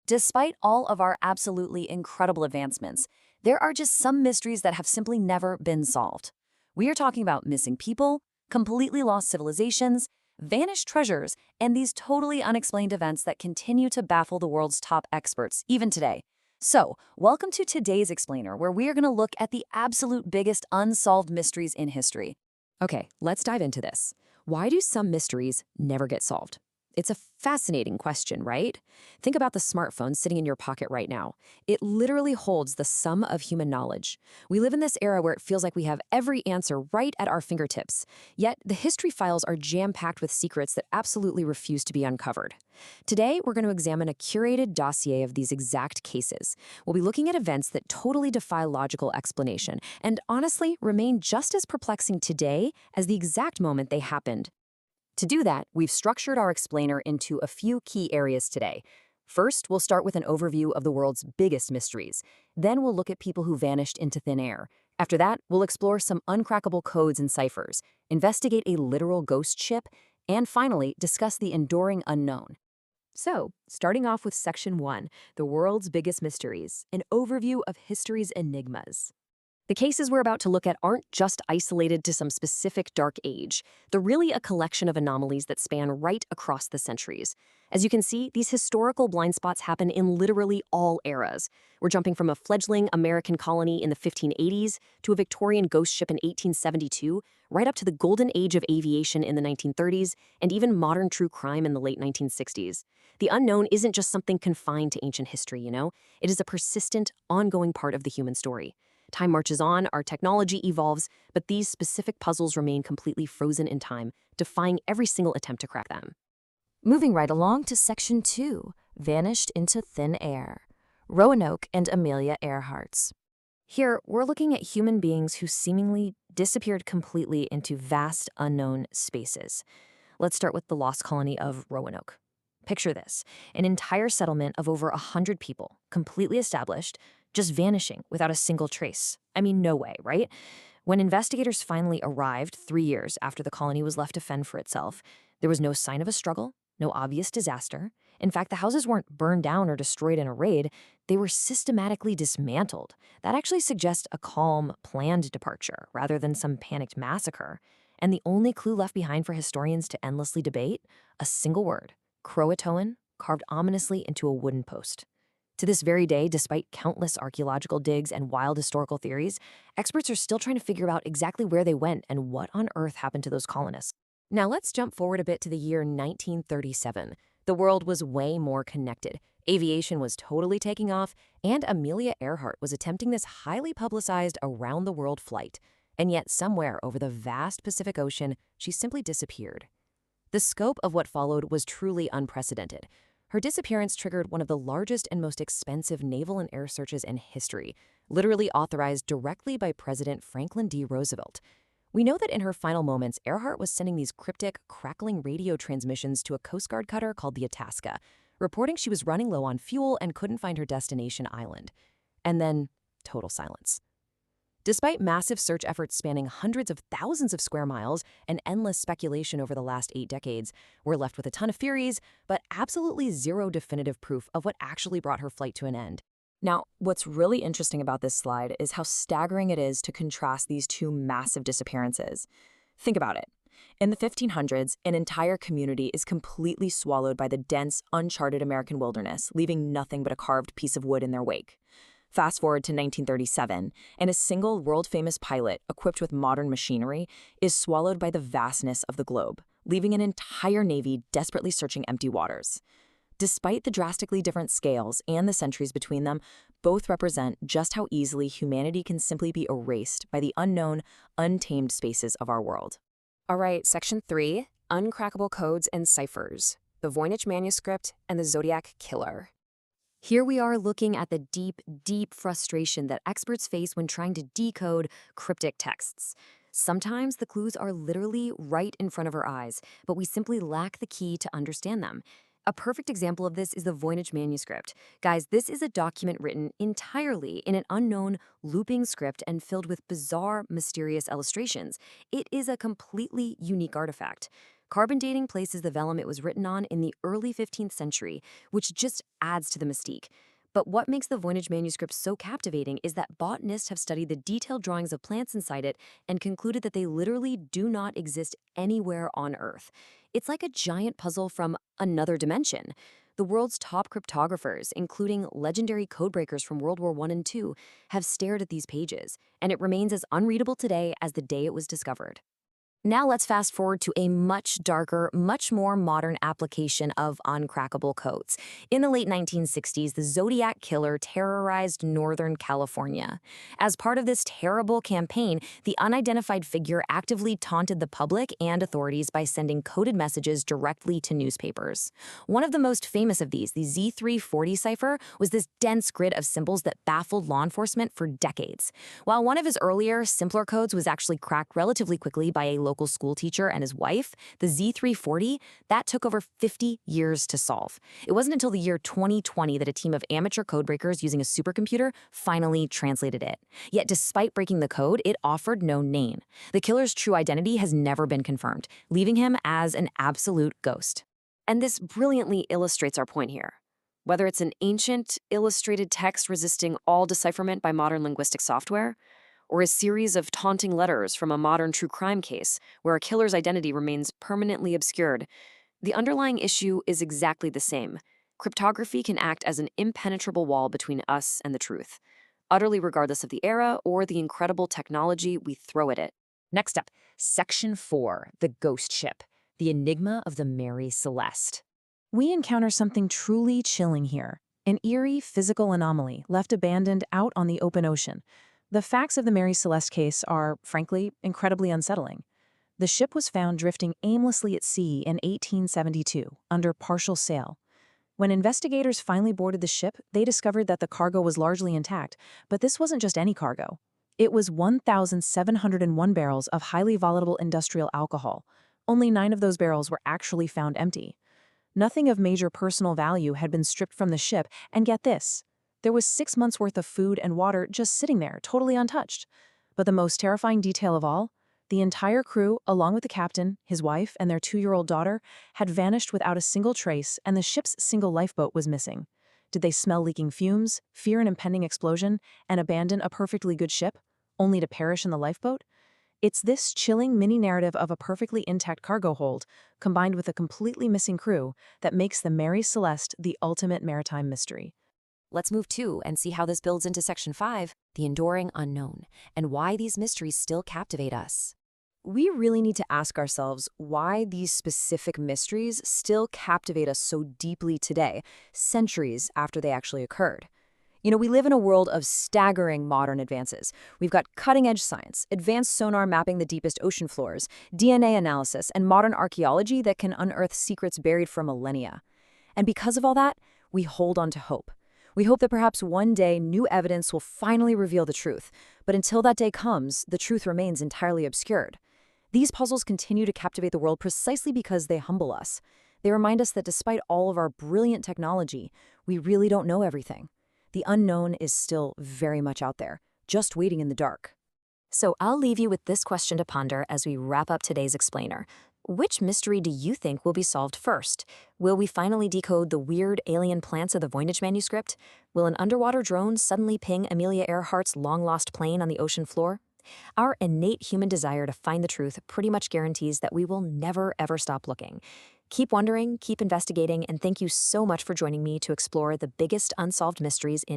Despite all of our absolutely incredible advancements, there are just some mysteries that have simply never been solved. We are talking about missing people, completely lost civilizations, vanished treasures, and these totally unexplained events that continue to baffle the world's top experts, even today. So, welcome to today's Explainer, where we are going to look at the absolute biggest unsolved mysteries in history. Okay, let's dive into this. Why do some mysteries never get solved? It's a fascinating question, right? Think about the smartphone sitting in your pocket right now. It literally holds the sum of human knowledge. We live in this era where it feels like we have every answer right at our fingertips. Yet, the history files are jam-packed with secrets that absolutely refuse to be uncovered. Today, we're going to examine a curated dossier of these exact cases. We'll be looking at events that totally defy logical explanation and honestly remain just as perplexing today as the exact moment they happened. To do that, we've structured our explainer into a few key areas today. First, we'll start with an overview of the world's biggest mysteries. Then we'll look at people who vanished into thin air. After that, we'll explore some uncrackable codes and ciphers, investigate a literal ghost ship, and finally, discuss the enduring unknown. So, starting off with Section 1, the world's biggest mysteries, an overview of history's enigmas. The cases we're about to look at aren't just isolated to some specific dark age. They're really a collection of anomalies that span right across the centuries. As you can see, these historical blind spots happen in literally all eras. We're jumping from a fledgling American colony in the 1580s to a Victorian ghost ship in 1872, right up to the golden age of aviation in the 1930s, and even modern true crime in the late 1960s. The unknown isn't just something confined to ancient history, you know? It is a persistent, ongoing part of the human story. Time marches on, our technology evolves, but these specific puzzles remain completely frozen in time, defying every single attempt to crack them. Moving right along to Section 2, Vanished into Thin Air, Roanoke and Amelia Earhart's. Here, we're looking at human beings who seemingly disappeared completely into vast, unknown spaces. Let's start with the lost colony of Roanoke. Picture this, an entire settlement of over 100 people, completely established, just vanishing without a single trace. I mean, no way, right? When investigators finally arrived 3 years after the colony was left to fend for itself, there was no sign of a struggle, no obvious disaster. In fact, the houses weren't burned down or destroyed in a raid, they were systematically dismantled. That actually suggests a calm, planned departure rather than some panicked massacre. And the only clue left behind for historians to endlessly debate? A single word, Croatoan, carved ominously into a wooden post. To this very day, despite countless archaeological digs and wild historical theories, experts are still trying to figure out exactly where they went and what on earth happened to those colonists. Now let's jump forward a bit to the year 1937. The world was way more connected. Aviation was totally taking off, and Amelia Earhart was attempting this highly publicized around-the-world flight. And yet somewhere over the vast Pacific Ocean, she simply disappeared. The scope of what followed was truly unprecedented. Her disappearance triggered one of the largest and most expensive naval and air searches in history, literally authorized directly by President Franklin D. Roosevelt. We know that in her final moments, Earhart was sending these cryptic, crackling radio transmissions to a Coast Guard cutter called the Itasca, reporting she was running low on fuel and couldn't find her destination island. And then, total silence. Despite massive search efforts spanning hundreds of thousands of square miles and endless speculation over the last 8 decades, we're left with a ton of theories, but absolutely zero definitive proof of what actually brought her flight to an end. Now, what's really interesting about this slide is how staggering it is to contrast these two massive disappearances. Think about it. In the 1500s, an entire community is completely swallowed by the dense, uncharted American wilderness, leaving nothing but a carved piece of wood in their wake. Fast forward to 1937, and a single world-famous pilot, equipped with modern machinery, is swallowed by the vastness of the globe, leaving an entire navy desperately searching empty waters. Despite the drastically different scales and the centuries between them, both represent just how easily humanity can simply be erased by the unknown, untamed spaces of our world. All right, Section 3, Uncrackable Codes and Ciphers, the Voynich Manuscript and the Zodiac Killer. Here we are looking at the deep, deep frustration that experts face when trying to decode cryptic texts. Sometimes the clues are literally right in front of our eyes, but we simply lack the key to understand them. A perfect example of this is the Voynich manuscript. Guys, this is a document written entirely in an unknown, looping script and filled with bizarre, mysterious illustrations. It is a completely unique artifact. Carbon dating places the vellum it was written on in the early 15th century, which just adds to the mystique. But what makes the Voynich manuscript so captivating is that botanists have studied the detailed drawings of plants inside it and concluded that they literally do not exist anywhere on Earth. It's like a giant puzzle from another dimension. The world's top cryptographers, including legendary codebreakers from World War I and II, have stared at these pages, and it remains as unreadable today as the day it was discovered. Now let's fast forward to a much darker, much more modern application of uncrackable codes. In the late 1960s, the Zodiac Killer terrorized Northern California. As part of this terrible campaign, the unidentified figure actively taunted the public and authorities by sending coded messages directly to newspapers. One of the most famous of these, the Z340 cipher, was this dense grid of symbols that baffled law enforcement for decades. While one of his earlier, simpler codes was actually cracked relatively quickly by a local school teacher and his wife, the Z340, that took over 50 years to solve. It wasn't until the year 2020 that a team of amateur codebreakers using a supercomputer finally translated it. Yet despite breaking the code, it offered no name. The killer's true identity has never been confirmed, leaving him as an absolute ghost. And this brilliantly illustrates our point here. Whether it's an ancient, illustrated text resisting all decipherment by modern linguistic software, or a series of taunting letters from a modern true crime case where a killer's identity remains permanently obscured, the underlying issue is exactly the same. Cryptography can act as an impenetrable wall between us and the truth, utterly regardless of the era or the incredible technology we throw at it. Next up, Section 4, the Ghost Ship, the Enigma of the Mary Celeste. We encounter something truly chilling here, an eerie physical anomaly left abandoned out on the open ocean. The facts of the Mary Celeste case are, frankly, incredibly unsettling. The ship was found drifting aimlessly at sea in 1872, under partial sail. When investigators finally boarded the ship, they discovered that the cargo was largely intact, but this wasn't just any cargo. It was 1,701 barrels of highly volatile industrial alcohol. Only 9 of those barrels were actually found empty. Nothing of major personal value had been stripped from the ship, and get this. There was 6 months' worth of food and water just sitting there, totally untouched. But the most terrifying detail of all, the entire crew, along with the captain, his wife, and their 2-year-old daughter, had vanished without a single trace, and the ship's single lifeboat was missing. Did they smell leaking fumes, fear an impending explosion, and abandon a perfectly good ship, only to perish in the lifeboat? It's this chilling mini-narrative of a perfectly intact cargo hold, combined with a completely missing crew, that makes the Mary Celeste the ultimate maritime mystery. Let's move to and see how this builds into Section 5, the enduring unknown, and why these mysteries still captivate us. We really need to ask ourselves why these specific mysteries still captivate us so deeply today, centuries after they actually occurred. We live in a world of staggering modern advances. We've got cutting-edge science, advanced sonar mapping the deepest ocean floors, DNA analysis, and modern archaeology that can unearth secrets buried for millennia. And because of all that, we hold on to hope. We hope that perhaps one day new evidence will finally reveal the truth, but until that day comes, the truth remains entirely obscured. These puzzles continue to captivate the world precisely because they humble us. They remind us that despite all of our brilliant technology, we really don't know everything. The unknown is still very much out there, just waiting in the dark. So I'll leave you with this question to ponder as we wrap up today's explainer. Which mystery do you think will be solved first? Will we finally decode the weird alien plants of the Voynich manuscript? Will an underwater drone suddenly ping Amelia Earhart's long-lost plane on the ocean floor? Our innate human desire to find the truth pretty much guarantees that we will never, ever stop looking. Keep wondering, keep investigating, and thank you so much for joining me to explore the biggest unsolved mysteries in